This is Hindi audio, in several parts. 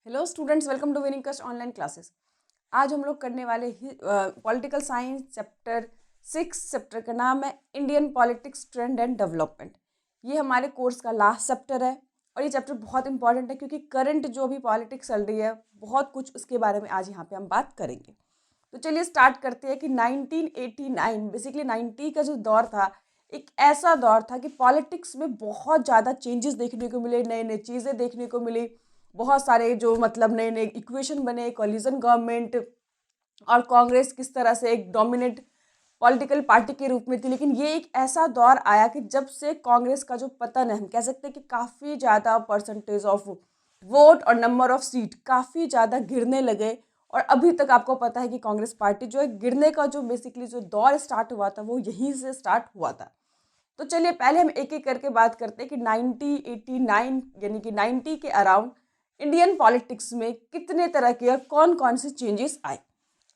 Hello students, welcome to winning online classes. आज हम लोग करने वाले पॉलिटिकल साइंस चैप्टर 6। चैप्टर का नाम है Indian politics trend and development. ये हमारे कोर्स का लास्ट चैप्टर है और ये चैप्टर बहुत इंपॉर्टेंट है क्योंकि करंट जो भी पॉलिटिक्स चल रही है बहुत कुछ उसके बारे में आज यहाँ पे हम बात करेंगे। तो चलिए स्टार्ट करते हैं कि 1989 बेसिकली 90 का जो दौर था, एक ऐसा दौर था कि पॉलिटिक्स में बहुत ज़्यादा चेंजेस देखने को मिले, नए नए चीज़ें देखने को मिली, बहुत सारे जो नए नए इक्वेशन बने, कोलिशन गवर्नमेंट और कांग्रेस किस तरह से एक डोमिनेट पॉलिटिकल पार्टी के रूप में थी। लेकिन ये एक ऐसा दौर आया कि जब से कांग्रेस का जो पतन है, हम कह सकते हैं कि काफ़ी ज़्यादा परसेंटेज ऑफ वोट और नंबर ऑफ सीट काफ़ी ज़्यादा गिरने लगे। और अभी तक आपको पता है कि कांग्रेस पार्टी जो है गिरने का जो बेसिकली जो दौर स्टार्ट हुआ था वो यहीं से स्टार्ट हुआ था। तो चलिए पहले हम एक एक करके बात करते हैं कि 1989 यानी कि 90 के अराउंड इंडियन पॉलिटिक्स में कितने तरह के और कौन कौन से चेंजेस आए।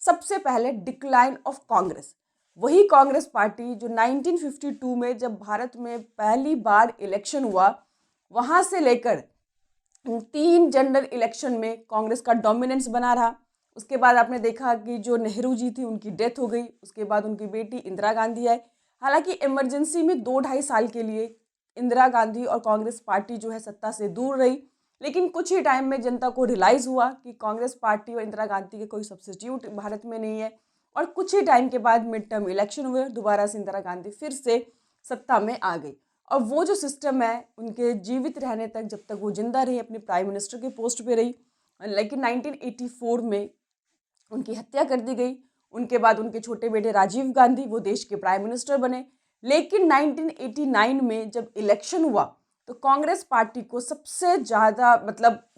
सबसे पहले डिक्लाइन ऑफ कांग्रेस। वही कांग्रेस पार्टी जो 1952 में जब भारत में पहली बार इलेक्शन हुआ, वहां से लेकर 3 जनरल इलेक्शन में कांग्रेस का डोमिनेंस बना रहा। उसके बाद आपने देखा कि जो नेहरू जी थी उनकी डेथ हो गई, उसके बाद उनकी बेटी इंदिरा गांधी आई। हालांकि इमरजेंसी में 2-2.5 साल के लिए इंदिरा गांधी और कांग्रेस पार्टी जो है सत्ता से दूर रही, लेकिन कुछ ही टाइम में जनता को रियलाइज हुआ कि कांग्रेस पार्टी और इंदिरा गांधी के कोई सब्स्टिट्यूट भारत में नहीं है। और कुछ ही टाइम के बाद मिड टर्म इलेक्शन हुए, दोबारा से इंदिरा गांधी फिर से सत्ता में आ गई। और वो जो सिस्टम है उनके जीवित रहने तक, जब तक वो जिंदा रही, अपने प्राइम मिनिस्टर के पोस्ट पे रही। लेकिन 1984 में उनकी हत्या कर दी गई। उनके बाद उनके छोटे बेटे राजीव गांधी वो देश के प्राइम मिनिस्टर बने। लेकिन 1989 में जब इलेक्शन हुआ तो कांग्रेस पार्टी को सबसे ज़्यादा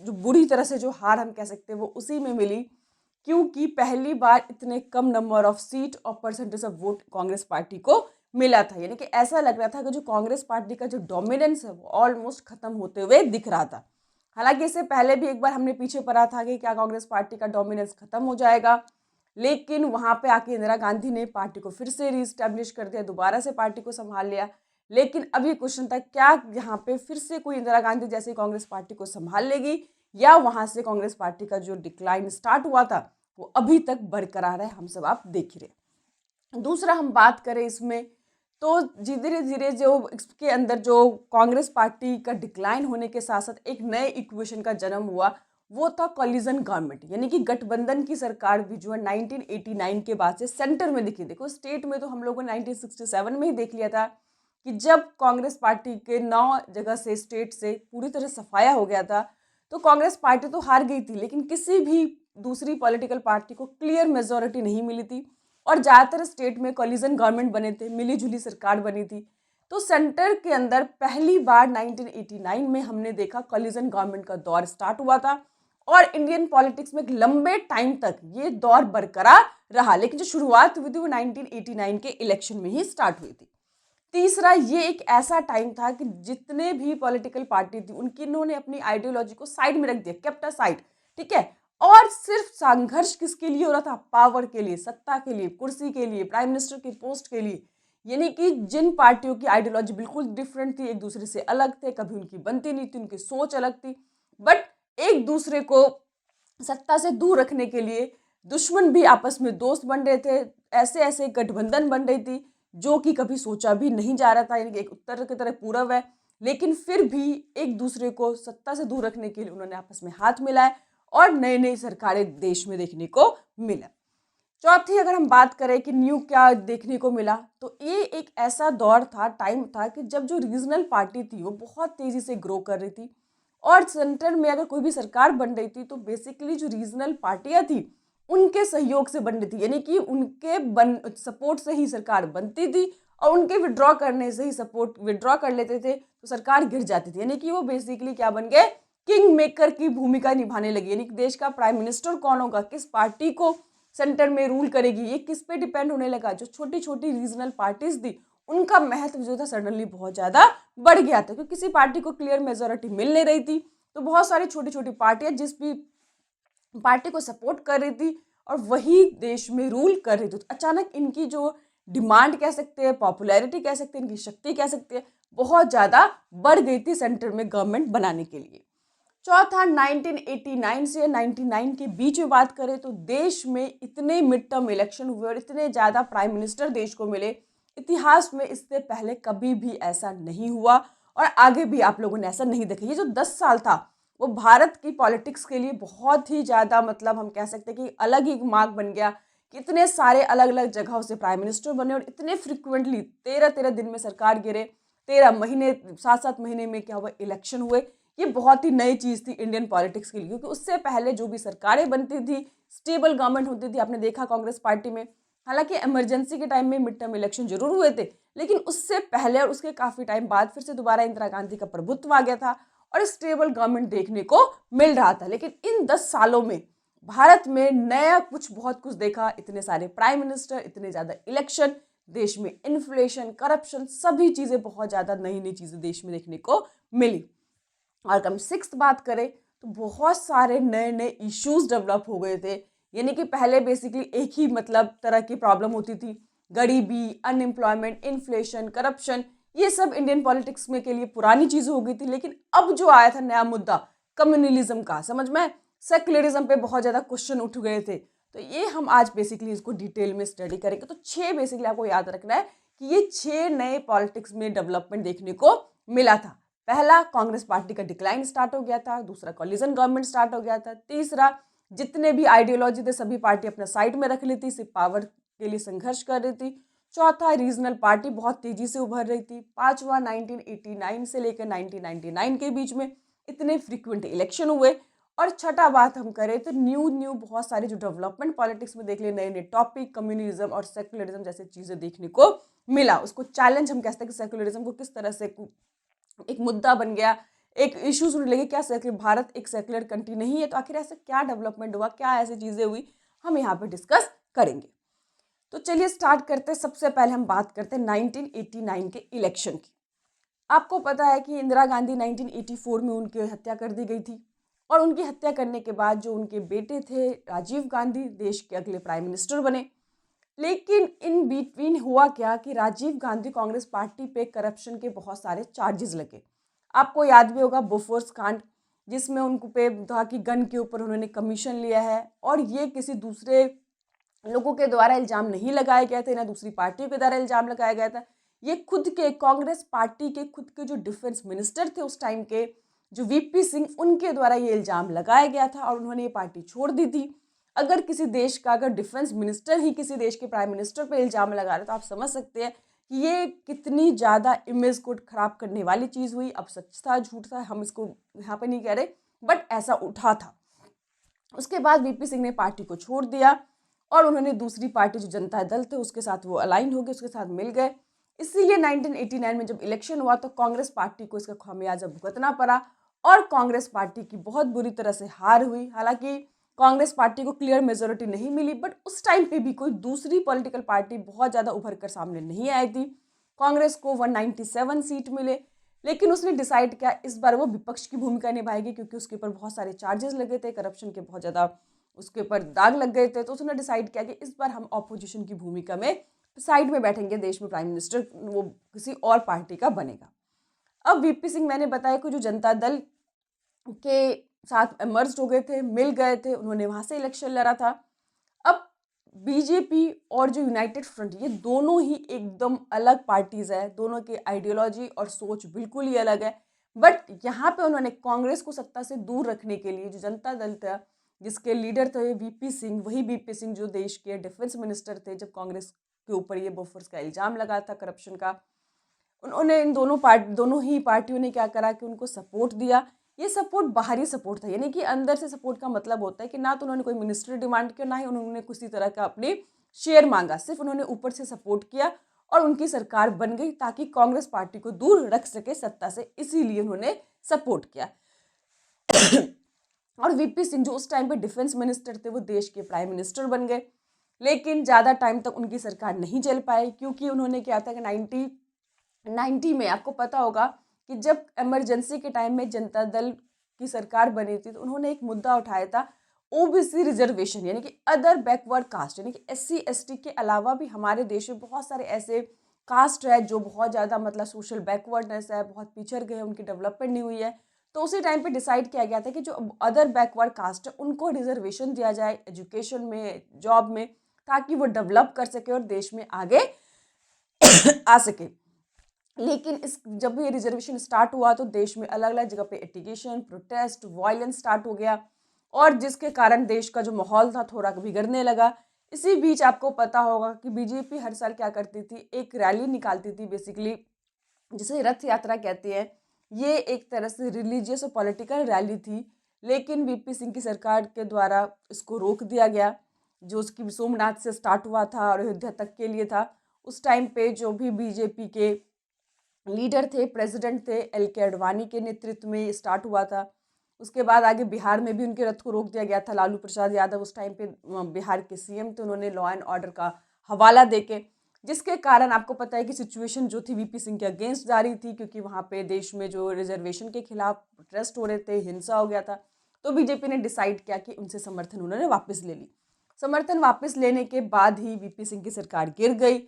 जो बुरी तरह से जो हार हम कह सकते हैं वो उसी में मिली, क्योंकि पहली बार इतने कम नंबर ऑफ सीट और percentage of vote Congress party को मिला था। यानी कि ऐसा लग रहा था कि जो कांग्रेस पार्टी का जो डोमिनेंस है वो ऑलमोस्ट खत्म होते हुए दिख रहा था। हालांकि इससे पहले भी एक बार हमने पीछे पढ़ा था कि क्या कांग्रेस पार्टी का डोमिनेंस खत्म हो जाएगा, लेकिन वहां पे आके इंदिरा गांधी ने पार्टी को फिर से रीस्टैब्लिश कर दिया, दोबारा से पार्टी को संभाल लिया। लेकिन अभी क्वेश्चन था क्या यहाँ पे फिर से कोई इंदिरा गांधी जैसे कांग्रेस पार्टी को संभाल लेगी, या वहां से कांग्रेस पार्टी का जो डिक्लाइन स्टार्ट हुआ था वो अभी तक बरकरार है, हम सब आप देख रहे। दूसरा हम बात करें इसमें तो धीरे धीरे जो इसके अंदर जो कांग्रेस पार्टी का डिक्लाइन होने के साथ साथ एक नए इक्वेशन का जन्म हुआ, वो था कोलिशन गवर्नमेंट। यानी कि गठबंधन की सरकार भी जो है 1989 के बाद से सेंटर में दिखी। देखो स्टेट में तो हम लोगों ने 1967 में ही देख लिया था कि जब कांग्रेस पार्टी के 9 जगह से स्टेट से पूरी तरह सफाया हो गया था, तो कांग्रेस पार्टी तो हार गई थी, लेकिन किसी भी दूसरी पॉलिटिकल पार्टी को क्लियर मेजोरिटी नहीं मिली थी और ज़्यादातर स्टेट में कोलिशन गवर्नमेंट बने थे, मिली जुली सरकार बनी थी। तो सेंटर के अंदर पहली बार 1989 में हमने देखा कोलिशन गवर्नमेंट का दौर स्टार्ट हुआ था और इंडियन पॉलिटिक्स में एक लंबे टाइम तक ये दौर बरकरार रहा। लेकिन जो शुरुआत हुई थी वो 1989 के इलेक्शन में ही स्टार्ट हुई थी। तीसरा, ये एक ऐसा टाइम था कि जितने भी पॉलिटिकल पार्टी थी उनकी इन्होंने अपनी आइडियोलॉजी को साइड में रख दिया, केप्ट असाइड, ठीक है। और सिर्फ संघर्ष किसके लिए हो रहा था? पावर के लिए, सत्ता के लिए, कुर्सी के लिए, प्राइम मिनिस्टर की पोस्ट के लिए। यानी कि जिन पार्टियों की आइडियोलॉजी बिल्कुल डिफरेंट थी, एक दूसरे से अलग थे, कभी उनकी बनती नहीं थी, उनकी सोच अलग थी, बट एक दूसरे को सत्ता से दूर रखने के लिए दुश्मन भी आपस में दोस्त बन रहे थे। ऐसे ऐसे गठबंधन बन रही थी जो कि कभी सोचा भी नहीं जा रहा था। यानी कि एक उत्तर की तरह पूरब है, लेकिन फिर भी एक दूसरे को सत्ता से दूर रखने के लिए उन्होंने आपस में हाथ मिलाए और नई नई सरकारें देश में देखने को मिला। चौथी, अगर हम बात करें कि न्यू क्या देखने को मिला, तो ये एक ऐसा दौर था, टाइम था कि जब जो रीजनल पार्टी थी वो बहुत तेजी से ग्रो कर रही थी और सेंटर में अगर कोई भी सरकार बन रही थी तो बेसिकली जो रीजनल पार्टियां थी उनके सहयोग से बन रही थी। यानी कि उनके सपोर्ट से ही सरकार बनती थी और उनके विड्रॉ करने से ही सपोर्ट विड्रॉ कर लेते थे तो सरकार गिर जाती थी। यानी कि वो बेसिकली क्या बन गए? किंग मेकर की भूमिका निभाने लगी। यानी कि देश का प्राइम मिनिस्टर कौन होगा, किस पार्टी को सेंटर में रूल करेगी, ये किस पे डिपेंड होने लगा। जो छोटी छोटी रीजनल पार्टीज थी उनका महत्व जो था सडनली बहुत ज्यादा बढ़ गया था, क्योंकि किसी पार्टी को क्लियर मेजोरिटी मिल नहीं रही थी तो बहुत सारी छोटी छोटी पार्टियां जिस भी पार्टी को सपोर्ट कर रही थी और वही देश में रूल कर रही थी, तो अचानक इनकी जो डिमांड कह सकते हैं, पॉपुलैरिटी कह सकते हैं, इनकी शक्ति कह सकते हैं, बहुत ज़्यादा बढ़ गई थी सेंटर में गवर्नमेंट बनाने के लिए। चौथा 1989 से 99 के बीच में बात करें तो देश में इतने मिड टर्म इलेक्शन हुए और इतने ज़्यादा प्राइम मिनिस्टर देश को मिले, इतिहास में इससे पहले कभी भी ऐसा नहीं हुआ और आगे भी आप लोगों ने ऐसा नहीं देखा। ये जो 10 साल था वो भारत की पॉलिटिक्स के लिए बहुत ही ज़्यादा मतलब हम कह सकते हैं कि अलग ही मार्क बन गया। कितने सारे अलग अलग जगहों से प्राइम मिनिस्टर बने और इतने फ्रिक्वेंटली 13-13 दिन में सरकार गिरे, 13 महीने 7-7 महीने में क्या हुआ इलेक्शन हुए। ये बहुत ही नई चीज़ थी इंडियन पॉलिटिक्स के लिए, क्योंकि उससे पहले जो भी सरकारें बनती थी, स्टेबल गवर्नमेंट होती थी। आपने देखा कांग्रेस पार्टी में, हालांकि इमरजेंसी के टाइम में मिड टर्म इलेक्शन जरूर हुए थे, लेकिन उससे पहले और उसके काफ़ी टाइम बाद फिर से दोबारा इंदिरा गांधी का प्रभुत्व आ गया था और स्टेबल गवर्नमेंट देखने को मिल रहा था। लेकिन इन 10 सालों में भारत में नया कुछ बहुत कुछ देखा। इतने सारे प्राइम मिनिस्टर, इतने ज़्यादा इलेक्शन, देश में इन्फ्लेशन, करप्शन, सभी चीज़ें बहुत ज़्यादा नई नई चीज़ें देश में देखने को मिली। और हम सिक्स्थ बात करें तो बहुत सारे नए नए इश्यूज डेवलप हो गए थे। यानी कि पहले बेसिकली एक ही मतलब तरह की प्रॉब्लम होती थी, गरीबी, अनएम्प्लॉयमेंट, इन्फ्लेशन, करप्शन, ये सब इंडियन पॉलिटिक्स में के लिए पुरानी चीज़ें हो गई थी। लेकिन अब जो आया था नया मुद्दा कम्युनलिज्म का, समझ में सेक्युलरिज्म पे बहुत ज़्यादा क्वेश्चन उठ गए थे। तो ये हम आज बेसिकली इसको डिटेल में स्टडी करेंगे। तो 6 बेसिकली आपको याद रखना है कि ये 6 नए पॉलिटिक्स में डेवलपमेंट देखने को मिला था। पहला, कांग्रेस पार्टी का डिक्लाइन स्टार्ट हो गया था। दूसरा, कोलिजन गवर्नमेंट स्टार्ट हो गया था। तीसरा, जितने भी आइडियोलॉजी थे सभी पार्टी अपना साइड में रख ली थी, सिर्फ पावर के लिए संघर्ष कर रही थी। चौथा, रीजनल पार्टी बहुत तेजी से उभर रही थी। पांचवा, 1989 से लेकर 1999 के बीच में इतने फ्रीक्वेंट इलेक्शन हुए। और छठा बात हम करें तो न्यू बहुत सारे जो डेवलपमेंट पॉलिटिक्स में देख ले, नए नए टॉपिक, कम्युनिज्म और सेक्युलरिज्म जैसे चीजें देखने को मिला। उसको चैलेंज हम कहते हैं कि सेक्युलरिज्म को किस तरह से एक मुद्दा बन गया, एक इश्यूज होने लगे, क्या सेक्युलर भारत एक सेक्युलर कंट्री नहीं है, तो आखिर ऐसा क्या डेवलपमेंट हुआ, क्या ऐसी चीजें हुई, हम यहाँ पे डिस्कस करेंगे। तो चलिए स्टार्ट करते हैं। सबसे पहले हम बात करते हैं 1989 के इलेक्शन की। आपको पता है कि इंदिरा गांधी 1984 में उनकी हत्या कर दी गई थी और उनकी हत्या करने के बाद जो उनके बेटे थे राजीव गांधी देश के अगले प्राइम मिनिस्टर बने। लेकिन इन बिटवीन हुआ क्या कि राजीव गांधी कांग्रेस पार्टी पे करप्शन के बहुत सारे चार्जेस लगे। आपको याद भी होगा बोफोर्स कांड, जिसमें उनको पे था कि गन के ऊपर उन्होंने कमीशन लिया है और ये किसी दूसरे लोगों के द्वारा इल्जाम नहीं लगाया गया था, ना दूसरी पार्टियों के द्वारा इल्जाम लगाया गया था। ये खुद के कांग्रेस पार्टी के खुद के जो डिफेंस मिनिस्टर थे उस टाइम के, जो वीपी सिंह, उनके द्वारा ये इल्जाम लगाया गया था और उन्होंने ये पार्टी छोड़ दी थी। अगर किसी देश का अगर डिफेंस मिनिस्टर ही किसी देश के प्राइम मिनिस्टर पर इल्जाम लगा रहे हैं तो आप समझ सकते हैं कि ये कितनी ज़्यादा इमेज को खराब करने वाली चीज़ हुई। अब सच था झूठ था हम इसको यहाँ पे नहीं कह रहे, बट ऐसा उठा था। उसके बाद वीपी सिंह ने पार्टी को छोड़ दिया और उन्होंने दूसरी पार्टी जो जनता दल थे उसके साथ वो अलाइन हो गए, उसके साथ मिल गए। इसीलिए 1989 में जब इलेक्शन हुआ तो कांग्रेस पार्टी को इसका खामियाजा भुगतना पड़ा और कांग्रेस पार्टी की बहुत बुरी तरह से हार हुई। हालांकि कांग्रेस पार्टी को क्लियर मेजोरिटी नहीं मिली, बट उस टाइम पे भी कोई दूसरी पॉलिटिकल पार्टी बहुत ज़्यादा उभर कर सामने नहीं आई थी। कांग्रेस को 197 सीट मिले, लेकिन उसने डिसाइड किया इस बार वो विपक्ष की भूमिका निभाएगी, क्योंकि उसके ऊपर बहुत सारे चार्जेस लगे थे, करप्शन के बहुत ज़्यादा उसके ऊपर दाग लग गए थे। तो उसने डिसाइड किया कि इस बार हम ऑपोजिशन की भूमिका में साइड में बैठेंगे, देश में प्राइम मिनिस्टर वो किसी और पार्टी का बनेगा। अब वीपी सिंह, मैंने बताया कि जो जनता दल के साथ मर्ज हो गए थे, मिल गए थे, उन्होंने वहां से इलेक्शन लड़ा था। अब बीजेपी और जो यूनाइटेड फ्रंट, ये दोनों ही एकदम अलग पार्टीज है, दोनों की आइडियोलॉजी और सोच बिल्कुल ही अलग है। बट यहाँ पे उन्होंने कांग्रेस को सत्ता से दूर रखने के लिए जो जनता दल था जिसके लीडर थे वीपी सिंह, वही वीपी सिंह जो देश के डिफेंस मिनिस्टर थे जब कांग्रेस के ऊपर ये बोफोर्स का इल्जाम लगा था करप्शन का, उन्होंने इन दोनों ही पार्टियों ने क्या करा कि उनको सपोर्ट दिया। ये सपोर्ट बाहरी सपोर्ट था, यानी कि अंदर से सपोर्ट का मतलब होता है कि ना तो उन्होंने कोई मिनिस्ट्री डिमांड किया, ना ही उन्होंने किसी तरह का अपने शेयर मांगा, सिर्फ उन्होंने ऊपर से सपोर्ट किया और उनकी सरकार बन गई ताकि कांग्रेस पार्टी को दूर रख सके सत्ता से, इसीलिए उन्होंने सपोर्ट किया। और वीपी सिंह जो उस टाइम पे डिफेंस मिनिस्टर थे वो देश के प्राइम मिनिस्टर बन गए। लेकिन ज़्यादा टाइम तक उनकी सरकार नहीं चल पाई, क्योंकि उन्होंने क्या था कि 1990 में आपको पता होगा कि जब इमरजेंसी के टाइम में जनता दल की सरकार बनी थी तो उन्होंने एक मुद्दा उठाया था ओबीसी रिजर्वेशन, यानी कि अदर बैकवर्ड कास्ट, यानी कि एससी एसटी के अलावा भी हमारे देश में बहुत सारे ऐसे कास्ट है जो बहुत ज़्यादा मतलब सोशल बैकवर्डनेस है, बहुत पिछड़ गए, उनकी डेवलपमेंट नहीं हुई है। तो उसी टाइम पे डिसाइड किया गया था कि जो अदर बैकवर्ड कास्ट है उनको रिजर्वेशन दिया जाए एजुकेशन में, जॉब में, ताकि वो डेवलप कर सके और देश में आगे आ सके। लेकिन इस जब ये रिजर्वेशन स्टार्ट हुआ तो देश में अलग अलग जगह पे एटिगेशन, प्रोटेस्ट, वायलेंस स्टार्ट हो गया और जिसके कारण देश का जो माहौल था थोड़ा बिगड़ने लगा। इसी बीच आपको पता होगा कि बीजेपी हर साल क्या करती थी, एक रैली निकालती थी बेसिकली, जिसे रथ यात्रा कहते हैं। ये एक तरह से रिलीजियस और पॉलिटिकल रैली थी, लेकिन वीपी सिंह की सरकार के द्वारा इसको रोक दिया गया। जो उसकी सोमनाथ से स्टार्ट हुआ था और अयोध्या तक के लिए था। उस टाइम पे जो भी बीजेपी के लीडर थे, प्रेसिडेंट थे, LK आडवाणी के नेतृत्व में ये स्टार्ट हुआ था। उसके बाद आगे बिहार में भी उनके रथ को रोक दिया गया था। लालू प्रसाद यादव उस टाइम पे बिहार के CM थे, उन्होंने लॉ एंड ऑर्डर का हवाला देके, जिसके कारण आपको पता है कि सिचुएशन जो थी वीपी सिंह के अगेंस्ट जा रही थी, क्योंकि वहाँ पे देश में जो रिजर्वेशन के खिलाफ प्रोटेस्ट हो रहे थे, हिंसा हो गया था। तो बीजेपी ने डिसाइड किया कि उनसे समर्थन उन्होंने वापस ले ली। समर्थन वापस लेने के बाद ही वीपी सिंह की सरकार गिर गई।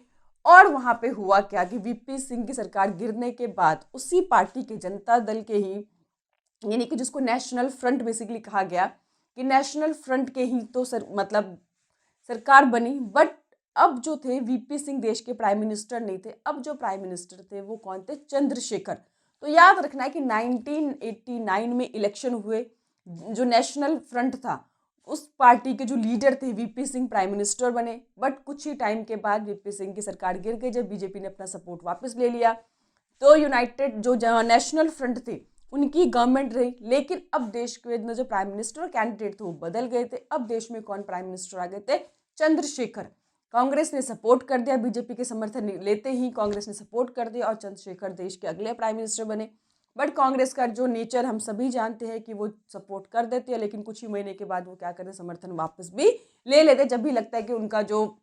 और वहाँ पे हुआ क्या कि वीपी सिंह की सरकार गिरने के बाद उसी पार्टी के जनता दल के ही, यानी कि जिसको नेशनल फ्रंट बेसिकली कहा गया, कि नेशनल फ्रंट के ही तो मतलब सरकार बनी। बट अब जो थे वीपी सिंह देश के प्राइम मिनिस्टर नहीं थे। अब जो प्राइम मिनिस्टर थे वो कौन थे? चंद्रशेखर। तो याद रखना है कि 1989 में इलेक्शन हुए, जो नेशनल फ्रंट था उस पार्टी के जो लीडर थे वीपी सिंह प्राइम मिनिस्टर बने। बट कुछ ही टाइम के बाद वीपी सिंह की सरकार गिर गई जब बीजेपी ने अपना सपोर्ट वापस ले लिया। तो यूनाइटेड जो नेशनल फ्रंट थे उनकी गवर्नमेंट रही। लेकिन अब देश के जो प्राइम मिनिस्टर कैंडिडेट थे वो बदल गए थे। अब देश में कौन प्राइम मिनिस्टर आ गए थे? चंद्रशेखर। कांग्रेस ने सपोर्ट कर दिया, बीजेपी के समर्थन लेते ही कांग्रेस ने सपोर्ट कर दिया और चंद्रशेखर देश के अगले प्राइम मिनिस्टर बने। बट कांग्रेस का जो नेचर हम सभी जानते हैं कि वो सपोर्ट कर देती है, लेकिन कुछ ही महीने के बाद वो क्या करते, समर्थन वापस भी ले लेते, जब भी लगता है कि उनका जो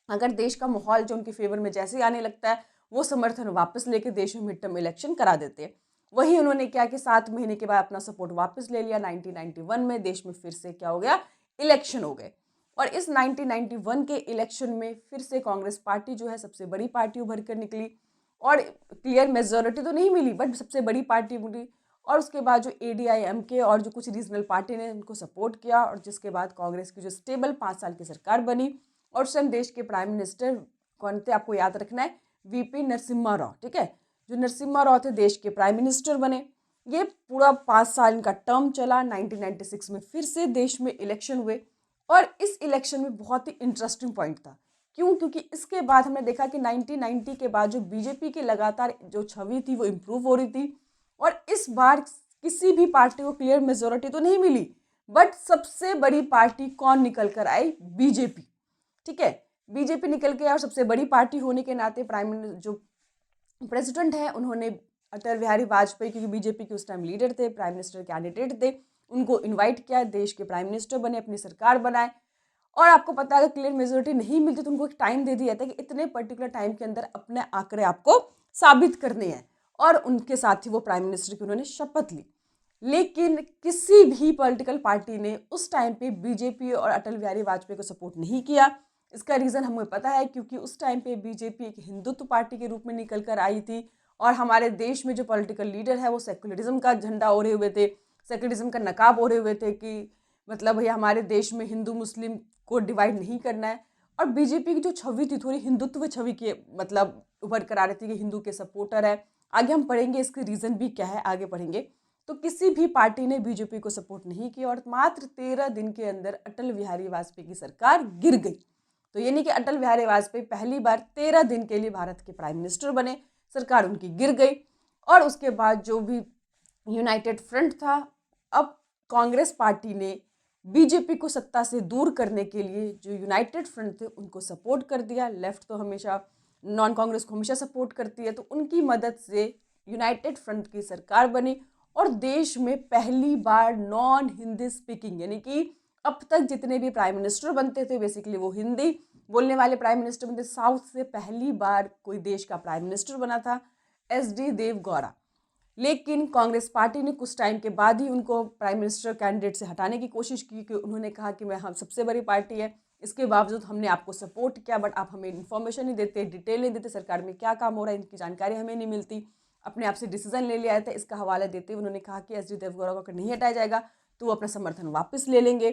अगर देश का माहौल जो उनके फेवर में जैसे आने लगता है वो समर्थन वापस लेके देश में मिड टर्म इलेक्शन करा देते हैं। वही उन्होंने क्या कि 7 महीने के बाद अपना सपोर्ट वापस ले लिया। 1991 में देश में फिर से क्या हो गया, इलेक्शन हो गए। और इस 1991 के इलेक्शन में फिर से कांग्रेस पार्टी जो है सबसे बड़ी पार्टी उभर कर निकली और क्लियर मेजोरिटी तो नहीं मिली बट सबसे बड़ी पार्टी मिली। और उसके बाद जो ADIMK और जो कुछ रीजनल पार्टी ने उनको सपोर्ट किया और जिसके बाद कांग्रेस की जो स्टेबल 5 साल की सरकार बनी। और उस टाइम देश के प्राइम मिनिस्टर कौन थे आपको याद रखना है, VP नरसिम्हा राव। ठीक है, जो नरसिम्हा राव थे देश के प्राइम मिनिस्टर बने। ये पूरा 5 साल इनका टर्म चला। 1996 में फिर से देश में इलेक्शन हुए और इस इलेक्शन में बहुत ही इंटरेस्टिंग पॉइंट था। क्यों? क्योंकि इसके बाद हमने देखा कि 1990 के बाद जो बीजेपी की लगातार जो छवि थी वो इम्प्रूव हो रही थी और इस बार किसी भी पार्टी को क्लियर मेजोरिटी तो नहीं मिली बट सबसे बड़ी पार्टी कौन निकल कर आई? बीजेपी। ठीक है, बीजेपी निकल के और सबसे बड़ी पार्टी होने के नाते प्राइम जो प्रेसिडेंट है उन्होंने अटल बिहारी वाजपेयी, क्योंकि बीजेपी के उस टाइम लीडर थे, प्राइम मिनिस्टर कैंडिडेट थे, उनको इनवाइट किया, देश के प्राइम मिनिस्टर बने, अपनी सरकार बनाए। और आपको पता है अगर क्लियर मेजोरिटी नहीं मिलती तो उनको एक टाइम दे दिया था कि इतने पर्टिकुलर टाइम के अंदर अपने आंकड़े आपको साबित करने हैं और उनके साथ ही वो प्राइम मिनिस्टर की उन्होंने शपथ ली। लेकिन किसी भी पॉलिटिकल पार्टी ने उस टाइम पे बीजेपी और अटल बिहारी वाजपेयी को सपोर्ट नहीं किया। इसका रीज़न हमें पता है, क्योंकि उस टाइम पे बीजेपी एक हिंदुत्व पार्टी के रूप में निकल कर आई थी और हमारे देश में जो पॉलिटिकल लीडर है वो सेकुलरिज्म का झंडा ओढ़े हुए थे, सेकुलरिज्म का नकाब ओढ़े हुए थे कि मतलब भैया हमारे देश में हिंदू मुस्लिम को डिवाइड नहीं करना है। और बीजेपी की जो छवि थी थोड़ी हिंदुत्व छवि की मतलब उभर कर आ रही थी कि हिंदू के सपोर्टर है। आगे हम पढ़ेंगे इसके रीज़न भी क्या है, आगे पढ़ेंगे। तो किसी भी पार्टी ने बीजेपी को सपोर्ट नहीं किया और मात्र 13 दिन के अंदर अटल बिहारी वाजपेयी की सरकार गिर गई। तो यानी कि अटल बिहारी वाजपेयी पहली बार 13 दिन के लिए भारत के प्राइम मिनिस्टर बने, सरकार उनकी गिर गई। और उसके बाद जो भी यूनाइटेड फ्रंट था, अब कांग्रेस पार्टी ने बीजेपी को सत्ता से दूर करने के लिए जो यूनाइटेड फ्रंट थे उनको सपोर्ट कर दिया। लेफ्ट तो हमेशा नॉन कांग्रेस को हमेशा सपोर्ट करती है, तो उनकी मदद से यूनाइटेड फ्रंट की सरकार बनी और देश में पहली बार नॉन हिंदी स्पीकिंग, यानी कि अब तक जितने भी प्राइम मिनिस्टर बनते थे बेसिकली वो हिंदी बोलने वाले प्राइम मिनिस्टर बनते। साउथ से पहली बार कोई देश का प्राइम मिनिस्टर बना था SD देवगौड़ा। लेकिन कांग्रेस पार्टी ने कुछ टाइम के बाद ही उनको प्राइम मिनिस्टर कैंडिडेट से हटाने की कोशिश की कि उन्होंने कहा कि मैं हम सबसे बड़ी पार्टी है, इसके बावजूद हमने आपको सपोर्ट किया बट आप हमें इन्फॉर्मेशन नहीं देते, डिटेल नहीं देते, सरकार में क्या काम हो रहा है इनकी जानकारी हमें नहीं मिलती। अपने आप से डिसीजन ले लिया था। इसका हवाला देते हुए उन्होंने कहा कि एस डी देवगौड़ा को अगर नहीं हटाया जाएगा तो वो अपना समर्थन वापस ले लेंगे।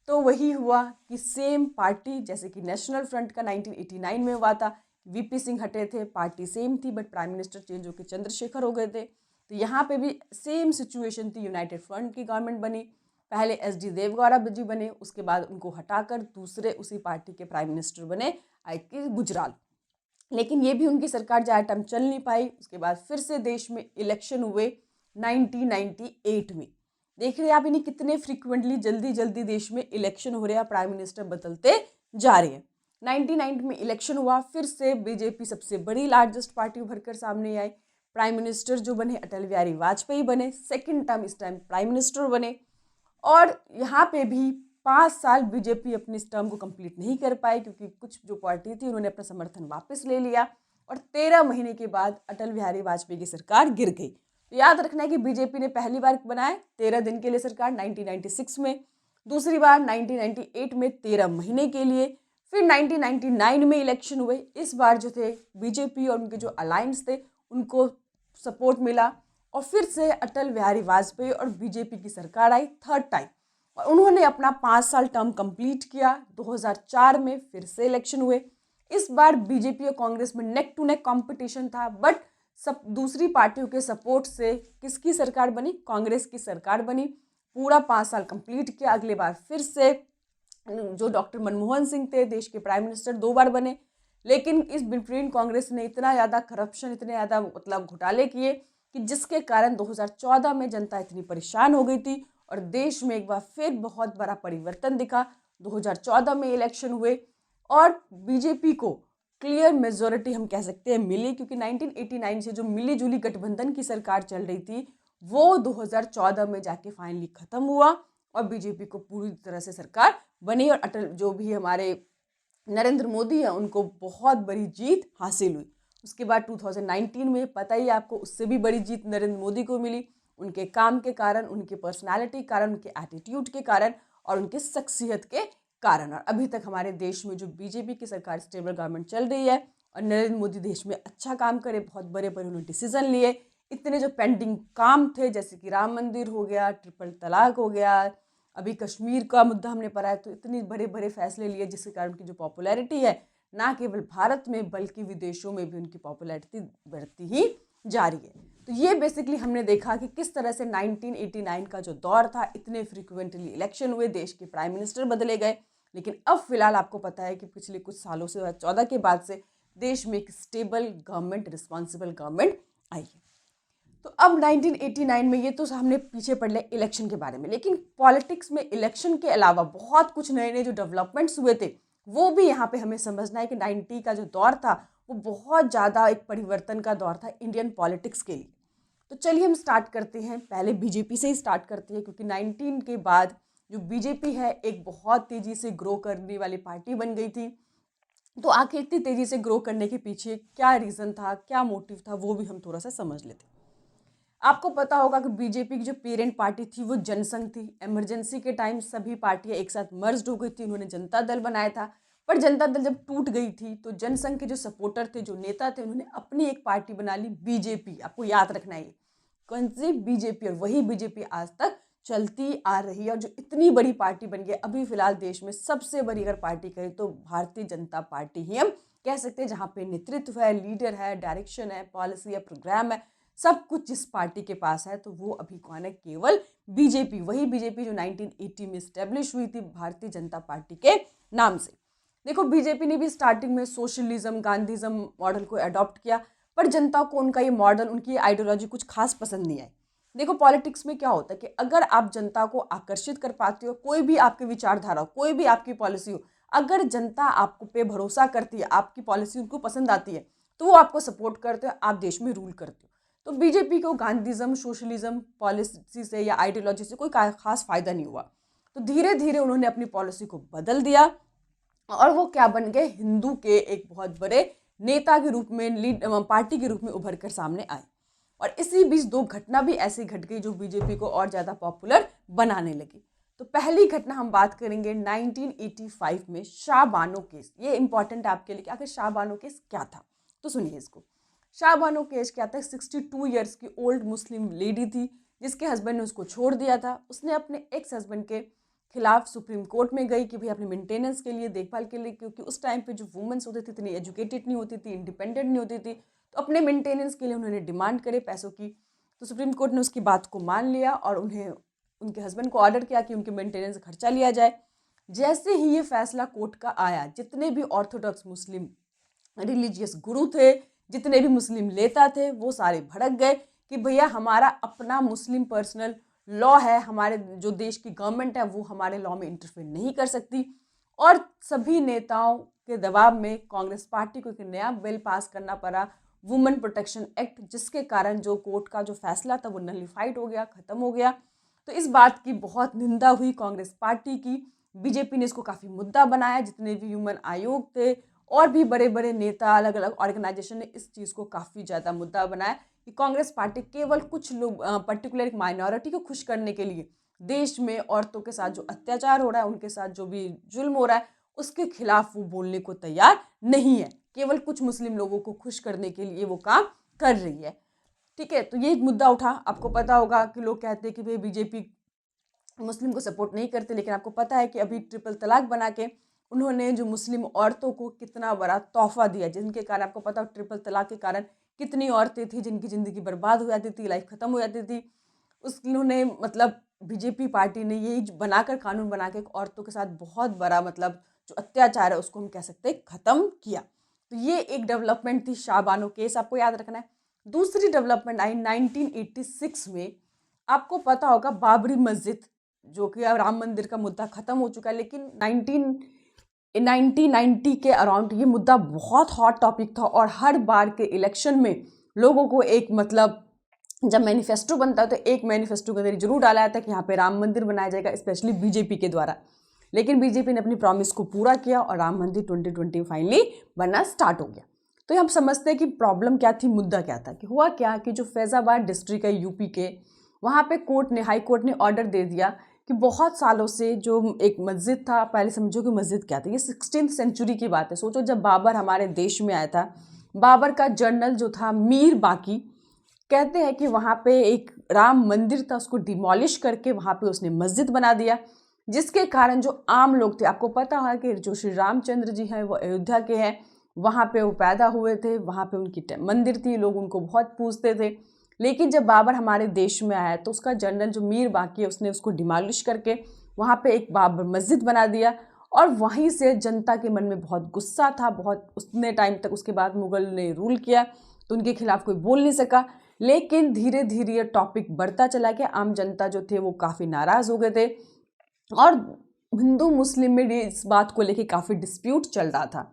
तो वही हुआ कि सेम पार्टी जैसे कि नेशनल फ्रंट का 1989 में हुआ था, वीपी सिंह हटे थे, पार्टी सेम थी बट प्राइम मिनिस्टर चेंज होकर चंद्रशेखर हो गए थे। तो यहाँ पे भी सेम सिचुएशन थी, यूनाइटेड फ्रंट की गवर्नमेंट बनी, पहले एस डी देवगौड़ा जी बने, उसके बाद उनको हटाकर दूसरे उसी पार्टी के प्राइम मिनिस्टर बने आई के गुजराल। लेकिन ये भी उनकी सरकार ज़्यादा टाइम चल नहीं पाई। उसके बाद फिर से देश में इलेक्शन हुए 1998 में। देख रहे हैं आप, इन्हें कितने फ्रिक्वेंटली जल्दी जल्दी देश में इलेक्शन हो रहे हैं, प्राइम मिनिस्टर बदलते जा रहे हैं। 1990 में इलेक्शन हुआ, फिर से बीजेपी सबसे बड़ी लार्जेस्ट पार्टी उभर कर सामने आई। प्राइम मिनिस्टर जो बने अटल बिहारी वाजपेयी बने, सेकेंड टर्म इस टाइम प्राइम मिनिस्टर बने। और यहाँ पे भी 5 साल बीजेपी अपनी इस टर्म को कंप्लीट नहीं कर पाई क्योंकि कुछ जो पार्टी थी उन्होंने अपना समर्थन वापस ले लिया और 13 महीने के बाद अटल बिहारी वाजपेयी की सरकार गिर गई। तो याद रखना है कि बीजेपी ने पहली बार बनाए 13 दिन के लिए सरकार 1996 में, दूसरी बार 1998 में 13 महीने के लिए, फिर 1999 में इलेक्शन हुए। इस बार जो थे बीजेपी और उनके जो अलायंस थे उनको सपोर्ट मिला और फिर से अटल बिहारी वाजपेयी और बीजेपी की सरकार आई थर्ड टाइम और उन्होंने अपना 5 साल टर्म कंप्लीट किया। 2004 में फिर से इलेक्शन हुए। इस बार बीजेपी और कांग्रेस में नेक टू नेक कंपटीशन था बट सब दूसरी पार्टियों के सपोर्ट से किसकी सरकार बनी? कांग्रेस की सरकार बनी। पूरा 5 साल कंप्लीट किया। अगले बार फिर से जो डॉक्टर मनमोहन सिंह थे देश के प्राइम मिनिस्टर 2 बार बने, लेकिन इस बिटवीन कांग्रेस ने इतना ज़्यादा करप्शन, इतने ज़्यादा मतलब घोटाले किए कि जिसके कारण 2014 में जनता इतनी परेशान हो गई थी और देश में एक बार फिर बहुत बड़ा परिवर्तन दिखा। 2014 में इलेक्शन हुए और बीजेपी को क्लियर मेजॉरिटी हम कह सकते हैं मिली क्योंकि 1989 से जो मिली जुली गठबंधन की सरकार चल रही थी वो 2014 में जाके फाइनली ख़त्म हुआ और बीजेपी को पूरी तरह से सरकार बनी और अटल जो भी हमारे नरेंद्र मोदी हैं उनको बहुत बड़ी जीत हासिल हुई। उसके बाद 2019 में पता ही आपको उससे भी बड़ी जीत नरेंद्र मोदी को मिली, उनके काम के कारण, उनके पर्सनालिटी के कारण, उनके एटीट्यूड के कारण और उनके शख्सियत के कारण। और अभी तक हमारे देश में जो बीजेपी की सरकार स्टेबल गवर्नमेंट चल रही है और नरेंद्र मोदी देश में अच्छा काम करे, बहुत बड़े बड़े उन्होंने डिसीजन लिए। इतने जो पेंडिंग काम थे जैसे कि राम मंदिर हो गया, ट्रिपल तलाक हो गया, अभी कश्मीर का मुद्दा हमने पढ़ा है, तो इतने बड़े बड़े फैसले लिए जिसके कारण उनकी जो पॉपुलैरिटी है ना केवल भारत में बल्कि विदेशों में भी उनकी पॉपुलैरिटी बढ़ती ही जा रही है। तो ये बेसिकली हमने देखा कि किस तरह से 1989 का जो दौर था, इतने फ्रिक्वेंटली इलेक्शन हुए, देश के प्राइम मिनिस्टर बदले गए, लेकिन अब फिलहाल आपको पता है कि पिछले कुछ सालों से 2014 के बाद से देश में एक स्टेबल गवर्नमेंट, रिस्पॉन्सिबल गवर्नमेंट आई है। तो अब 1989 में ये तो हमने पीछे पढ़ लिया इलेक्शन के बारे में, लेकिन पॉलिटिक्स में इलेक्शन के अलावा बहुत कुछ नए नए जो डेवलपमेंट्स हुए थे वो भी यहाँ पे हमें समझना है कि 90 का जो दौर था वो बहुत ज़्यादा एक परिवर्तन का दौर था इंडियन पॉलिटिक्स के लिए। तो चलिए हम स्टार्ट करते हैं, पहले बीजेपी से ही स्टार्ट करते हैं क्योंकि 19 के बाद जो बीजेपी है एक बहुत तेज़ी से ग्रो करने वाली पार्टी बन गई थी। तो आखिर इतनी तेज़ी से ग्रो करने के पीछे क्या रीज़न था, क्या मोटिव था, वो भी हम थोड़ा सा समझ लेते हैं। आपको पता होगा कि बीजेपी की जो पेरेंट पार्टी थी वो जनसंघ थी। इमरजेंसी के टाइम सभी पार्टियां एक साथ मर्ज हो गई थी, उन्होंने जनता दल बनाया था। पर जनता दल जब टूट गई थी तो जनसंघ के जो सपोर्टर थे, जो नेता थे, उन्होंने अपनी एक पार्टी बना ली बीजेपी। आपको याद रखना है कौन सी? बीजेपी। और वही बीजेपी आज तक चलती आ रही है और जो इतनी बड़ी पार्टी बन गई अभी फिलहाल देश में सबसे बड़ी अगर पार्टी करें तो भारतीय जनता पार्टी ही हम कह सकते हैं, जहाँ पे नेतृत्व है, लीडर है, डायरेक्शन है, पॉलिसी है, प्रोग्राम है, सब कुछ जिस पार्टी के पास है तो वो अभी कौन है? केवल बीजेपी। वही बीजेपी जो 1980 में स्टेब्लिश हुई थी भारतीय जनता पार्टी के नाम से। देखो बीजेपी ने भी स्टार्टिंग में सोशलिज्म, गांधीज्म मॉडल को अडॉप्ट किया पर जनता को उनका ये मॉडल, उनकी आइडियोलॉजी कुछ खास पसंद नहीं आई। देखो पॉलिटिक्स में क्या होता है कि अगर आप जनता को आकर्षित कर पाते हो, कोई भी आपकी विचारधारा हो, कोई भी आपकी पॉलिसी हो, अगर जनता आपको पे भरोसा करती है, आपकी पॉलिसी उनको पसंद आती है तो वो आपको सपोर्ट करते हो, आप देश में रूल करते हो। तो बीजेपी को गांधीज्म, सोशलिज्म पॉलिसी से या आइडियोलॉजी से कोई खास फायदा नहीं हुआ। तो धीरे धीरे उन्होंने अपनी पॉलिसी को बदल दिया और वो क्या बन गए? हिंदू के एक बहुत बड़े नेता के रूप में, पार्टी के रूप में उभर कर सामने आए। और इसी बीच 2 घटना भी ऐसी घट गई जो बीजेपी को और ज़्यादा पॉपुलर बनाने लगी। तो पहली घटना हम बात करेंगे 1985 में शाह बानो केस। ये इंपॉर्टेंट है आपके लिए कि आखिर शाह बानो केस क्या था, तो सुनिए इसको। शाहबानो केस क्या था, 62 ईयर्स की ओल्ड मुस्लिम लेडी थी जिसके हस्बैंड ने उसको छोड़ दिया था। उसने अपने एक्स हस्बैंड के खिलाफ सुप्रीम कोर्ट में गई कि भाई अपने मेंटेनेंस के लिए, देखभाल के लिए, क्योंकि उस टाइम पे जो वुमेन्स होती थी इतनी एजुकेटेड नहीं होती थी, इंडिपेंडेंट नहीं होती थी, तो अपने मेंटेनेंस के लिए उन्होंने डिमांड करे पैसों की। तो सुप्रीम कोर्ट ने उसकी बात को मान लिया और उन्हें उनके हस्बैंड को ऑर्डर किया कि उनके मेंटेनेंस खर्चा लिया जाए। जैसे ही ये फैसला कोर्ट का आया, जितने भी ऑर्थोडॉक्स मुस्लिम रिलीजियस गुरु थे, जितने भी मुस्लिम नेता थे, वो सारे भड़क गए कि भैया हमारा अपना मुस्लिम पर्सनल लॉ है, हमारे जो देश की गवर्नमेंट है वो हमारे लॉ में इंटरफेयर नहीं कर सकती। और सभी नेताओं के दबाव में कांग्रेस पार्टी को एक नया बिल पास करना पड़ा, वुमेन प्रोटेक्शन एक्ट, जिसके कारण जो कोर्ट का जो फैसला था वो नलिफाइड हो गया, ख़त्म हो गया। तो इस बात की बहुत निंदा हुई कांग्रेस पार्टी की। बीजेपी ने इसको काफ़ी मुद्दा बनाया, जितने भी ह्यूमन आयोग थे और भी बड़े बड़े नेता, अलग अलग ऑर्गेनाइजेशन ने इस चीज़ को काफ़ी ज़्यादा मुद्दा बनाया कि कांग्रेस पार्टी केवल कुछ लोग, पर्टिकुलर एक माइनॉरिटी को खुश करने के लिए देश में औरतों के साथ जो अत्याचार हो रहा है, उनके साथ जो भी जुल्म हो रहा है, उसके खिलाफ वो बोलने को तैयार नहीं है। केवल कुछ मुस्लिम लोगों को खुश करने के लिए वो काम कर रही है। ठीक है, तो ये एक मुद्दा उठा। आपको पता होगा कि लोग कहते हैं कि भाई बीजेपी मुस्लिम को सपोर्ट नहीं करते, लेकिन आपको पता है कि अभी ट्रिपल तलाक बना के उन्होंने जो मुस्लिम औरतों को कितना बड़ा तोहफा दिया, जिनके कारण आपको पता हो ट्रिपल तलाक के कारण कितनी औरतें थी जिनकी ज़िंदगी बर्बाद हो जाती थी, लाइफ ख़त्म हो जाती थी। उन्होंने मतलब बीजेपी पार्टी ने यही बनाकर, कानून बना के औरतों के साथ बहुत बड़ा मतलब जो अत्याचार है उसको हम कह सकते हैं ख़त्म किया। तो ये एक डेवलपमेंट थी शाहबानो केस, आपको याद रखना है। दूसरी डेवलपमेंट आई 1986 में। आपको पता होगा बाबरी मस्जिद, जो कि अब राम मंदिर का मुद्दा ख़त्म हो चुका है, लेकिन 1990 के अराउंड ये मुद्दा बहुत हॉट टॉपिक था और हर बार के इलेक्शन में लोगों को एक मतलब जब मैनिफेस्टो बनता है तो एक मैनिफेस्टो के अंदर जरूर डाला जाता है कि यहाँ पे राम मंदिर बनाया जाएगा, स्पेशली बीजेपी के द्वारा। लेकिन बीजेपी ने अपनी प्रॉमिस को पूरा किया और राम मंदिर 2020 फाइनली बनना स्टार्ट हो गया। तो हम समझते हैं कि प्रॉब्लम क्या थी, मुद्दा क्या था। कि हुआ क्या कि जो फैज़ाबाद डिस्ट्रिक्ट है यूपी के, वहाँ पे कोर्ट ने, हाई कोर्ट ने ऑर्डर दे दिया कि बहुत सालों से जो एक मस्जिद था, पहले समझो कि मस्जिद क्या था, ये 16th सेंचुरी की बात है। सोचो जब बाबर हमारे देश में आया था, बाबर का जनरल जो था मीर बाकी, कहते हैं कि वहाँ पे एक राम मंदिर था, उसको डिमोलिश करके वहाँ पे उसने मस्जिद बना दिया, जिसके कारण जो आम लोग थे, आपको पता है कि जो श्री रामचंद्र जी हैं वो अयोध्या के हैं, वहाँ पे वो पैदा हुए थे, वहाँ पे उनकी मंदिर थी, लोग उनको बहुत पूजते थे। लेकिन जब बाबर हमारे देश में आया तो उसका जनरल जो मीर बाकी है उसने उसको डिमोलिश करके वहाँ पे एक बाबर मस्जिद बना दिया। और वहीं से जनता के मन में बहुत गुस्सा था, बहुत उतने टाइम तक, उसके बाद मुगल ने रूल किया तो उनके खिलाफ कोई बोल नहीं सका। लेकिन धीरे धीरे ये टॉपिक बढ़ता चला गया, आम जनता जो थे वो काफ़ी नाराज़ हो गए थे और हिंदू मुस्लिम में इस बात को लेके काफ़ी डिस्प्यूट चल रहा था,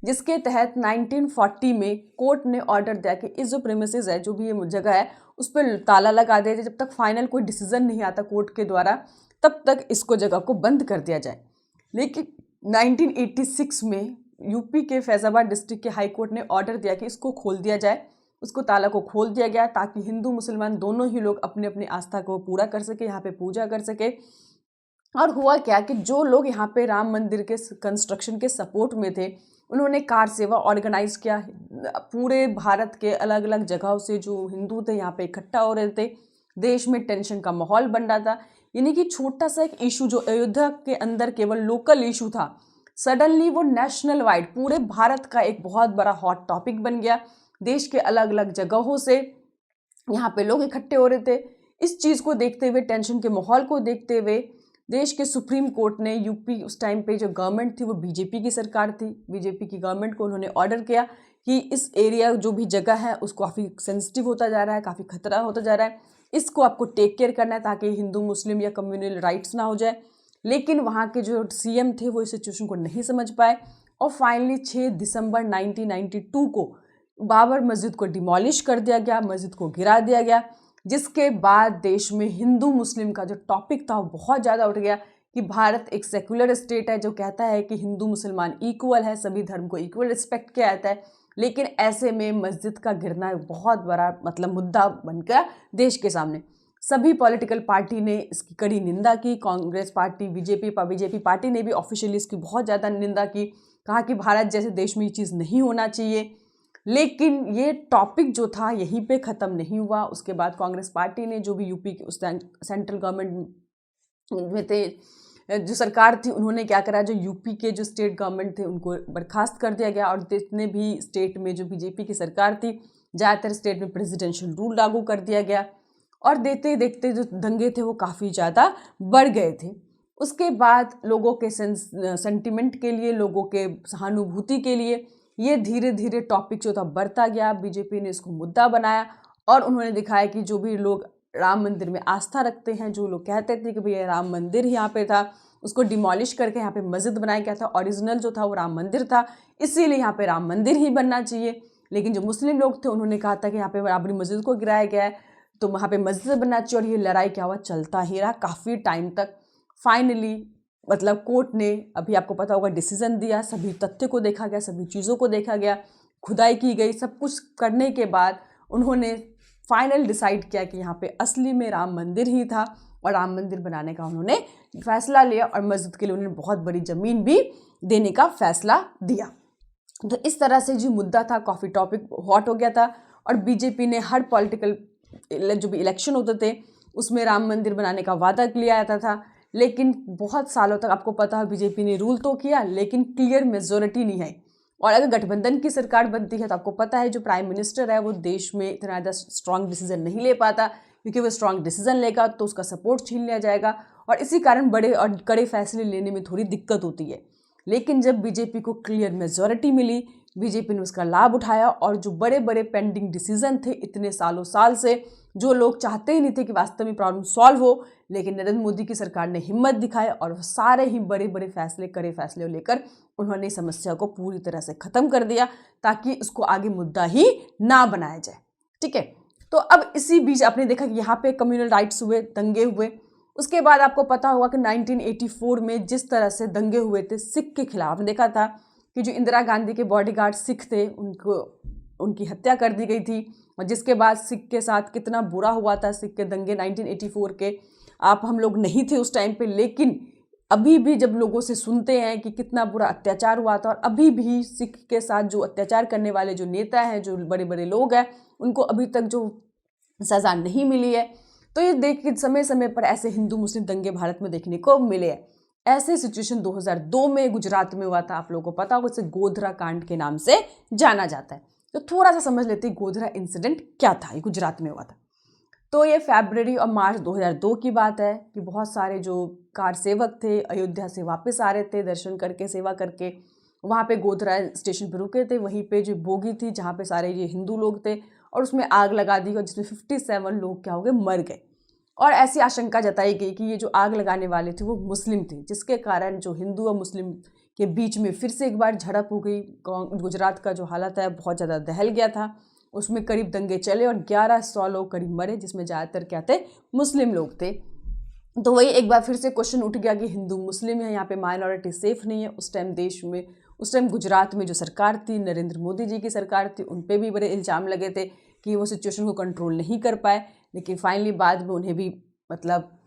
जिसके तहत 1940 में कोर्ट ने ऑर्डर दिया कि इस जो प्रेमिसेस है, जो भी ये जगह है, उस पर ताला लगा दिया जाए। जब तक फाइनल कोई डिसीजन नहीं आता कोर्ट के द्वारा, तब तक इसको जगह को बंद कर दिया जाए। लेकिन 1986 में यूपी के फैज़ाबाद डिस्ट्रिक्ट के हाई कोर्ट ने ऑर्डर दिया कि इसको खोल दिया जाए, उसको ताला को खोल दिया गया ताकि हिंदू मुसलमान दोनों ही लोग अपने अपनी आस्था को पूरा कर सके, यहाँ पे पूजा कर सके। और हुआ क्या कि जो लोग यहाँ पे राम मंदिर के कंस्ट्रक्शन के सपोर्ट में थे, उन्होंने कार सेवा ऑर्गेनाइज किया। पूरे भारत के अलग अलग जगहों से जो हिंदू थे यहाँ पे इकट्ठा हो रहे थे, देश में टेंशन का माहौल बन रहा था। यानी कि छोटा सा एक इशू जो अयोध्या के अंदर केवल लोकल इशू था, सडनली वो नेशनल वाइड पूरे भारत का एक बहुत बड़ा हॉट टॉपिक बन गया। देश के अलग अलग जगहों से यहाँ पे लोग इकट्ठे हो रहे थे। इस चीज़ को देखते हुए, टेंशन के माहौल को देखते हुए, देश के सुप्रीम कोर्ट ने यूपी, उस टाइम पे जो गवर्नमेंट थी वो बीजेपी की सरकार थी, बीजेपी की गवर्नमेंट को उन्होंने ऑर्डर किया कि इस एरिया जो भी जगह है उसको काफ़ी सेंसिटिव होता जा रहा है, काफ़ी खतरा होता जा रहा है, इसको आपको टेक केयर करना है ताकि हिंदू मुस्लिम या कम्युनल राइट्स ना हो जाए। लेकिन वहाँ के जो सीएम थे वो इस सिचुएशन को नहीं समझ पाए और फाइनली 6 दिसंबर 1992 को बाबर मस्जिद को डिमोलिश कर दिया गया, मस्जिद को गिरा दिया गया। जिसके बाद देश में हिंदू मुस्लिम का जो टॉपिक था वो बहुत ज़्यादा उठ गया कि भारत एक सेकुलर स्टेट है जो कहता है कि हिंदू मुसलमान इक्वल है, सभी धर्म को इक्वल रिस्पेक्ट किया जाता है। लेकिन ऐसे में मस्जिद का गिरना एक बहुत बड़ा मतलब मुद्दा बन गया देश के सामने। सभी पॉलिटिकल पार्टी ने इसकी कड़ी निंदा की, कांग्रेस पार्टी, बीजेपी पार्टी ने भी ऑफिशियली इसकी बहुत ज़्यादा निंदा की, कहा कि भारत जैसे देश में ये चीज़ नहीं होना चाहिए। लेकिन ये टॉपिक जो था यहीं पे ख़त्म नहीं हुआ। उसके बाद कांग्रेस पार्टी ने जो भी यूपी के उस टाइम सेंट्रल गवर्नमेंट में थे, जो सरकार थी, उन्होंने क्या करा, जो यूपी के जो स्टेट गवर्नमेंट थे उनको बर्खास्त कर दिया गया और जितने भी स्टेट में जो बीजेपी की सरकार थी, ज़्यादातर स्टेट में प्रेसिडेंशियल रूल लागू कर दिया गया और देखते देखते जो दंगे थे वो काफ़ी ज़्यादा बढ़ गए थे। उसके बाद लोगों के सेंटिमेंट के लिए, लोगों के सहानुभूति के लिए ये धीरे धीरे टॉपिक जो था बढ़ता गया। बीजेपी ने इसको मुद्दा बनाया और उन्होंने दिखाया कि जो भी लोग राम मंदिर में आस्था रखते हैं, जो लोग कहते थे कि भैया राम मंदिर यहाँ पे था, उसको डिमोलिश करके यहाँ पे मस्जिद बनाया गया था। ओरिजिनल जो था वो राम मंदिर था, इसीलिए यहाँ पे राम मंदिर ही बनना चाहिए। लेकिन जो मुस्लिम लोग थे उन्होंने कहा था कि यहाँ पे बाबरी मस्जिद को गिराया गया है तो वहाँ पे मस्जिद बनना चाहिए। और ये लड़ाई क्या हुआ, चलता ही रहा काफ़ी टाइम तक। फाइनली मतलब कोर्ट ने, अभी आपको पता होगा, डिसीजन दिया। सभी तथ्य को देखा गया, सभी चीज़ों को देखा गया, खुदाई की गई। सब कुछ करने के बाद उन्होंने फाइनल डिसाइड किया कि यहाँ पे असली में राम मंदिर ही था और राम मंदिर बनाने का उन्होंने फैसला लिया और मस्जिद के लिए उन्होंने बहुत बड़ी ज़मीन भी देने का फैसला दिया। तो इस तरह से जो मुद्दा था, काफ़ी टॉपिक हॉट हो गया था और बीजेपी ने हर पॉलिटिकल जो भी इलेक्शन होते थे उसमें राम मंदिर बनाने का वादा किया जाता था। लेकिन बहुत सालों तक आपको पता है बीजेपी ने रूल तो किया लेकिन क्लियर मेजोरिटी नहीं आई। और अगर गठबंधन की सरकार बनती है तो आपको पता है जो प्राइम मिनिस्टर है वो देश में इतना ज़्यादा स्ट्रॉन्ग डिसीजन नहीं ले पाता, क्योंकि वो स्ट्रॉन्ग डिसीजन लेगा तो उसका सपोर्ट छीन लिया जाएगा और इसी कारण बड़े और कड़े फैसले लेने में थोड़ी दिक्कत होती है। लेकिन जब बीजेपी को क्लियर मेजॉरिटी मिली, बीजेपी ने उसका लाभ उठाया और जो बड़े बड़े पेंडिंग डिसीजन थे इतने सालों साल से, जो लोग चाहते ही नहीं थे कि वास्तव में प्रॉब्लम सॉल्व हो, लेकिन नरेंद्र मोदी की सरकार ने हिम्मत दिखाई और सारे ही बड़े बड़े फैसले, कड़े फैसले लेकर उन्होंने समस्या को पूरी तरह से ख़त्म कर दिया ताकि इसको आगे मुद्दा ही ना बनाया जाए। ठीक है, तो अब इसी बीच आपने देखा कि यहाँ पे कम्युनल राइट्स हुए, दंगे हुए। उसके बाद आपको पता होगा कि 1984 में जिस तरह से दंगे हुए थे सिख के खिलाफ, देखा था कि जो इंदिरा गांधी के बॉडीगार्ड सिख थे उनकी हत्या कर दी गई थी और जिसके बाद सिख के साथ कितना बुरा हुआ था। सिख के दंगे 1984 के, आप हम लोग नहीं थे उस टाइम पे, लेकिन अभी भी जब लोगों से सुनते हैं कि कितना बुरा अत्याचार हुआ था और अभी भी सिख के साथ जो अत्याचार करने वाले जो नेता हैं, जो बड़े बड़े लोग हैं, उनको अभी तक जो सज़ा नहीं मिली है। तो ये देख के समय समय पर ऐसे हिंदू मुस्लिम दंगे भारत में देखने को मिले हैं। ऐसे सिचुएशन 2002 में गुजरात में हुआ था, आप लोगों को पता होगा, इसे गोधरा कांड के नाम से जाना जाता है। तो थोड़ा सा समझ लेते हैं गोधरा इंसिडेंट क्या था, ये गुजरात में हुआ था। तो ये फरवरी और मार्च 2002 की बात है कि बहुत सारे जो कार सेवक थे अयोध्या से वापस आ रहे थे दर्शन करके, सेवा करके, वहाँ पे गोधरा स्टेशन पर रुके थे। वहीं पे जो बोगी थी जहाँ पे सारे ये हिंदू लोग थे और उसमें आग लगा दी और जिसमें 57 लोग क्या हो गए, मर गए। और ऐसी आशंका जताई गई कि ये जो आग लगाने वाले थे वो मुस्लिम थे, जिसके कारण जो हिंदू और मुस्लिम के बीच में फिर से एक बार झड़प हो गई। गुजरात का जो हालत है बहुत ज़्यादा दहल गया था, उसमें करीब दंगे चले और 1100 लोग करीब मरे, जिसमें ज़्यादातर क्या थे, मुस्लिम लोग थे। तो वही एक बार फिर से क्वेश्चन उठ गया कि हिंदू मुस्लिम है, यहाँ पे माइनॉरिटी सेफ नहीं है। उस टाइम देश में, उस टाइम गुजरात में जो सरकार थी, नरेंद्र मोदी जी की सरकार थी, उन पर भी बड़े इल्ज़ाम लगे थे कि वो सिचुएशन को कंट्रोल नहीं कर पाए। लेकिन फाइनली बाद में उन्हें भी मतलब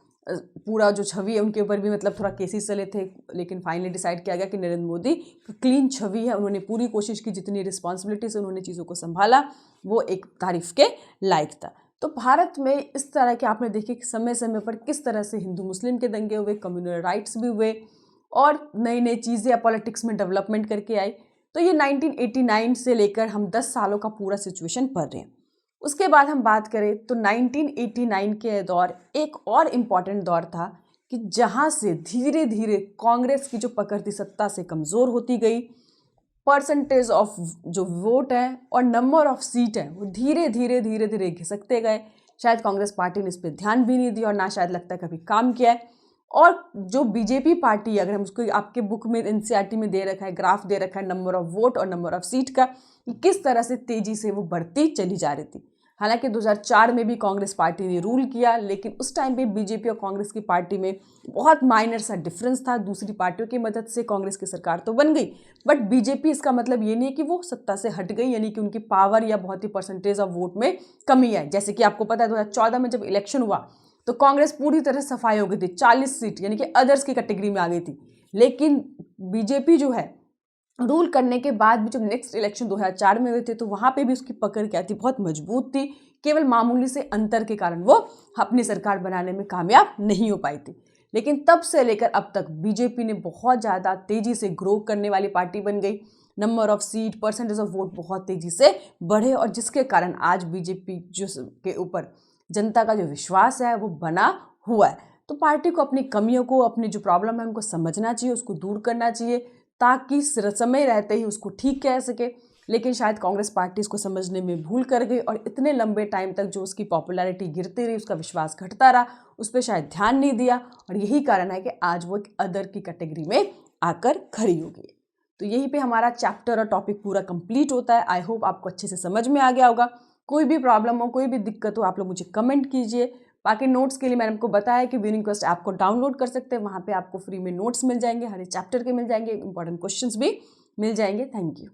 पूरा जो छवि है उनके ऊपर भी मतलब थोड़ा केसेस चले थे, लेकिन फाइनली डिसाइड किया गया कि नरेंद्र मोदी क्लीन छवि है, उन्होंने पूरी कोशिश की, जितनी रिस्पॉन्सिबिलिटी से उन्होंने चीज़ों को संभाला वो एक तारीफ के लायक था। तो भारत में इस तरह के आपने देखे कि समय समय पर किस तरह से हिंदू मुस्लिम के दंगे हुए, कम्युनल राइट्स भी हुए और नई नई चीज़ें पॉलिटिक्स में डेवलपमेंट करके आई। तो ये 1989 से लेकर हम 10 सालों का पूरा सिचुएशन पढ़ रहे हैं। उसके बाद हम बात करें तो 1989 के दौर एक और इम्पॉर्टेंट दौर था कि जहाँ से धीरे धीरे कांग्रेस की जो पकड़ थी सत्ता से कमज़ोर होती गई। परसेंटेज ऑफ जो वोट है और नंबर ऑफ सीट है वो धीरे धीरे घिसकते गए। शायद कांग्रेस पार्टी ने इस पर ध्यान भी नहीं दिया और ना शायद लगता है कभी काम किया है। और जो बीजेपी पार्टी, अगर हम उसको आपके बुक में एनसीईआरटी में दे रखा है, ग्राफ दे रखा है नंबर ऑफ वोट और नंबर ऑफ सीट का, किस तरह से तेज़ी से वो बढ़ती चली जा रही थी। हालांकि 2004 में भी कांग्रेस पार्टी ने रूल किया, लेकिन उस टाइम पे बीजेपी और कांग्रेस की पार्टी में बहुत माइनर सा डिफरेंस था। दूसरी पार्टियों की मदद से कांग्रेस की सरकार तो बन गई, बट बीजेपी, इसका मतलब ये नहीं है कि वो सत्ता से हट गई, यानी कि उनकी पावर या बहुत ही परसेंटेज ऑफ वोट में कमी आई। जैसे कि आपको पता है 2014 में जब इलेक्शन हुआ तो कांग्रेस पूरी तरह सफाई हो गई थी, 40 सीट यानी कि अदर्स की कैटेगरी में आ गई थी। लेकिन बीजेपी जो है रूल करने के बाद भी जब नेक्स्ट इलेक्शन 2004 में हुए थे तो वहाँ पे भी उसकी पकड़ क्या थी, बहुत मजबूत थी। केवल मामूली से अंतर के कारण वो अपनी सरकार बनाने में कामयाब नहीं हो पाई थी। लेकिन तब से लेकर अब तक बीजेपी ने बहुत ज़्यादा तेज़ी से ग्रो करने वाली पार्टी बन गई। Number of seat, percentage of vote बहुत तेज़ी से बढ़े और जिसके कारण आज बीजेपी जो के ऊपर जनता का जो विश्वास है वो बना हुआ है। तो पार्टी को अपनी कमियों को, अपनी जो प्रॉब्लम है उनको समझना चाहिए, उसको दूर करना चाहिए ताकि समय रहते ही उसको ठीक कह सके। लेकिन शायद कांग्रेस पार्टी इसको समझने में भूल कर गई और इतने लंबे टाइम तक जो उसकी पॉपुलैरिटी गिरती रही, उसका विश्वास घटता रहा, उस पर शायद ध्यान नहीं दिया और यही कारण है कि आज वो एक अदर की कैटेगरी में आकर खड़ी हो गई। तो यहीं पे हमारा चैप्टर और टॉपिक पूरा कंप्लीट होता है। आई होप आपको अच्छे से समझ में आ गया होगा। कोई भी प्रॉब्लम हो, कोई भी दिक्कत हो, आप लोग मुझे कमेंट कीजिए। बाकी नोट्स के लिए मैंने आपको बताया कि विनिंग क्वेस्ट ऐप को डाउनलोड कर सकते हैं। वहाँ पे आपको फ्री में नोट्स मिल जाएंगे, हर एक चैप्टर के मिल जाएंगे, इंपॉर्टेंट क्वेश्चंस भी मिल जाएंगे। Thank you.